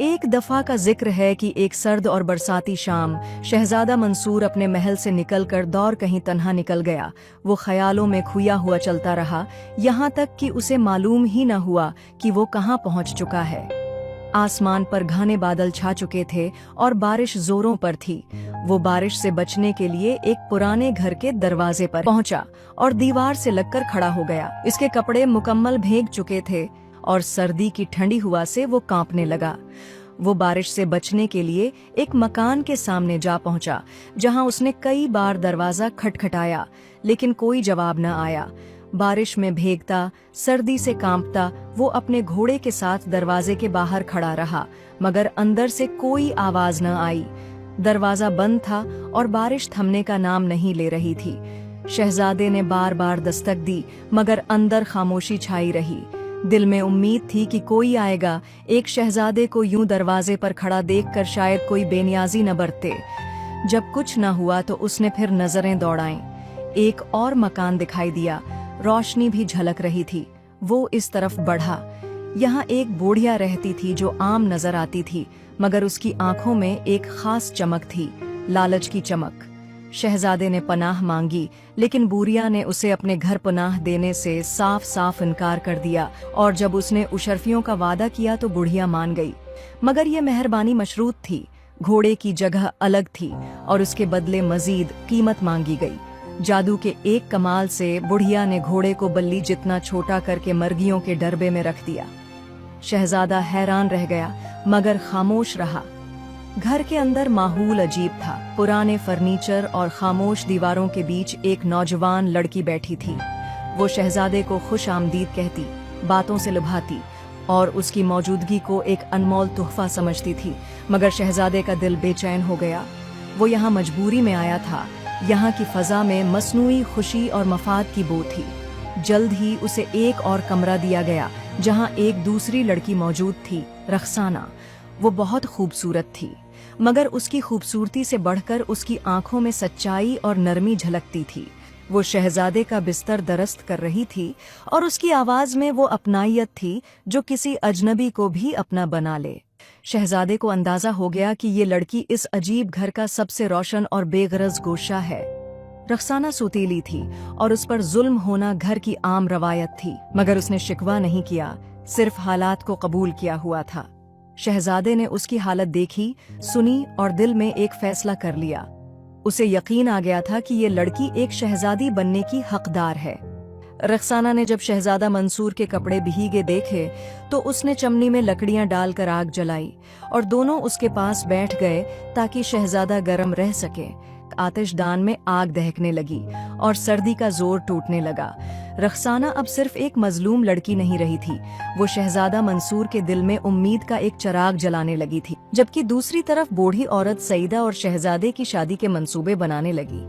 एक दफा का जिक्र है कि एक सर्द और बरसाती शाम शहजादा मंसूर अपने महल से निकलकर दौड़ कहीं तन्हा निकल गया। वो ख्यालों में खोया हुआ चलता रहा, यहाँ तक कि उसे मालूम ही न हुआ कि वो कहाँ पहुँच चुका है। आसमान पर घने बादल छा चुके थे और बारिश जोरों पर थी। वो बारिश से बचने के लिए एक पुराने घर के दरवाजे पर पहुंचा और दीवार से लगकर खड़ा हो गया। इसके कपड़े मुकम्मल भीग चुके थे और सर्दी की ठंडी हवा से वो कांपने लगा। वो बारिश से बचने के लिए एक मकान के सामने जा पहुंचा, जहां उसने कई बार दरवाजा खटखटाया, लेकिन कोई जवाब न आया। बारिश में भीगता, सर्दी से कांपता, वो अपने घोड़े के साथ दरवाजे के बाहर खड़ा रहा, मगर अंदर से कोई आवाज न आई। दरवाजा बंद था और बारिश थमने का नाम नहीं ले रही थी। शहजादे ने बार बार दस्तक दी, मगर अंदर खामोशी छाई रही। दिल में उम्मीद थी कि कोई आएगा। एक शहजादे को यूं दरवाजे पर खड़ा देखकर शायद कोई बेनियाजी न बरते। जब कुछ न हुआ तो उसने फिर नजरें दौड़ाईं। एक और मकान दिखाई दिया, रोशनी भी झलक रही थी। वो इस तरफ बढ़ा। यहाँ एक बूढ़िया रहती थी जो आम नजर आती थी, मगर उसकी आंखों में एक खास चमक थी, लालच की चमक। शहजादे ने पनाह मांगी, लेकिन बूढ़िया ने उसे अपने घर पनाह देने से साफ साफ इनकार कर दिया, और जब उसने उशरफियों का वादा किया तो बुढ़िया मान गई। मगर यह मेहरबानी मशरूत थी। घोड़े की जगह अलग थी और उसके बदले मजीद कीमत मांगी गई। जादू के एक कमाल से बुढ़िया ने घोड़े को बल्ली जितना छोटा करके मर्गियों के डरबे में रख दिया। शहजादा हैरान रह गया, मगर खामोश रहा। घर के अंदर माहौल अजीब था। पुराने फर्नीचर और खामोश दीवारों के बीच एक नौजवान लड़की बैठी थी। वो शहजादे को खुश आमदीद कहती, बातों से लुभाती और उसकी मौजूदगी को एक अनमोल तोहफा समझती थी। मगर शहजादे का दिल बेचैन हो गया। वो यहाँ मजबूरी में आया था। यहाँ की फजा में मसनूई खुशी और मफाद की बू थी। जल्द ही उसे एक और कमरा दिया गया, जहाँ एक दूसरी लड़की मौजूद थी, रखसाना। वो बहुत खूबसूरत थी, मगर उसकी खूबसूरती से बढ़कर उसकी आंखों में सच्चाई और नरमी झलकती थी। वो शहजादे का बिस्तर दरस्त कर रही थी और उसकी आवाज में वो अपनायत थी जो किसी अजनबी को भी अपना बना ले। शहजादे को अंदाजा हो गया कि ये लड़की इस अजीब घर का सबसे रोशन और बेगरज गोशा है। रखसाना सुतीली थी और उस पर जुल्म होना घर की आम रवायत थी, मगर उसने शिकवा नहीं किया, सिर्फ हालात को कबूल किया हुआ था। शहजादे ने उसकी हालत देखी, सुनी और दिल में एक फैसला कर लिया। उसे यकीन आ गया था कि ये लड़की एक शहजादी बनने की हकदार है। रखसाना ने जब शहजादा मंसूर के कपड़े भीगे देखे तो उसने चमनी में लकड़ियां डालकर आग जलाई और दोनों उसके पास बैठ गए ताकि शहजादा गर्म रह सके। आतिशदान में आग दहकने लगी और सर्दी का जोर टूटने लगा। रखसाना अब सिर्फ एक मजलूम लड़की नहीं रही थी, वो शहजादा मंसूर के दिल में उम्मीद का एक चिराग जलाने लगी थी। जबकि दूसरी तरफ बूढ़ी औरत सईदा और शहजादे की शादी के मंसूबे बनाने लगी।